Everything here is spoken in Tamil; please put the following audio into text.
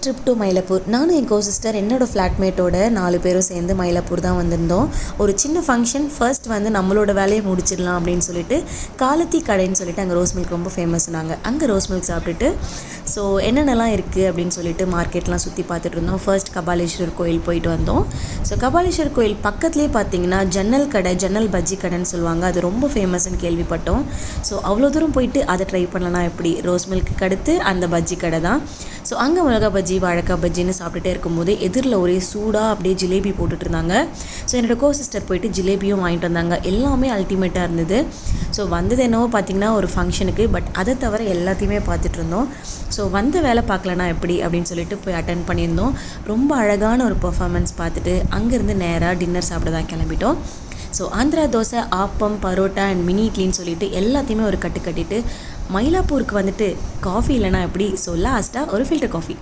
Trip to Mylapore. நானும் என் கோசிஸ்டர் என்னோடய ஃப்ளாட்மேட்டோட 4 பேரும் சேர்ந்து மயிலாப்பூர் தான் வந்திருந்தோம். ஒரு சின்ன ஃபங்க்ஷன். ஃபர்ஸ்ட் வந்து நம்மளோட வேலையை முடிச்சிடலாம் அப்படின்னு சொல்லிட்டு காலத்தி கடைன்னு சொல்லிட்டு அங்கே ரோஸ் மில்க் ரொம்ப ஃபேமஸ்னாங்க. அங்கே ரோஸ் மில்க் சாப்பிட்டுட்டு ஸோ என்னென்னலாம் இருக்குது அப்படின்னு சொல்லிட்டு மார்க்கெட்லாம் சுற்றி பார்த்துட்டு இருந்தோம். ஃபர்ஸ்ட் கபாலீஸ்வரர் கோயில் போயிட்டு வந்தோம். ஸோ கபாலீஸ்வரர் கோயில் பக்கத்துலேயே பார்த்தீங்கன்னா ஜன்னல் பஜ்ஜி கடைன்னு சொல்லுவாங்க. அது ரொம்ப ஃபேமஸ்ன்னு கேள்விப்பட்டோம். ஸோ அவ்வளோ தூரம் போயிட்டு அதை ட்ரை பண்ணலன்னா எப்படி? ரோஸ் மில்க்கு அடுத்து அந்த பஜ்ஜி கடை தான். ஸோ அங்கே மிளகா பஜ்ஜி வாழைக்காய் பஜ்ஜின்னு சாப்பிட்டுட்டே இருக்கும்போது எதிரில் ஒரே சூடாக அப்படியே ஜிலேபி போட்டுட்டு இருந்தாங்க. ஸோ என்னோட சிஸ்டர் போயிட்டு ஜிலேபியும் வாங்கிட்டு வந்தாங்க. எல்லாமே அல்டிமேட்டாக இருந்தது. ஸோ வந்தது என்னவோ பார்த்திங்கன்னா ஒரு ஃபங்க்ஷனுக்கு, பட் அதை தவிர எல்லாத்தையுமே பார்த்துட்டு இருந்தோம். ஸோ வந்த வேலை பார்க்கலனா எப்படி அப்படின்னு சொல்லிட்டு போய் அட்டென்ட் பண்ணியிருந்தோம். ரொம்ப அழகான ஒரு பர்ஃபார்மன்ஸ் பார்த்துட்டு அங்கேருந்து நேராக டின்னர் சாப்பிட தான் கிளம்பிட்டோம். So Andhra dosa, appam, parotta and mini இட்லின்னு சொல்லிட்டு எல்லாத்தையுமே ஒரு கட்டிட்டு மயிலாப்பூருக்கு வந்துட்டு காஃபி இல்லைனா எப்படி? ஸோ லாஸ்ட்டாக ஒரு ஃபில்டர் காஃபி.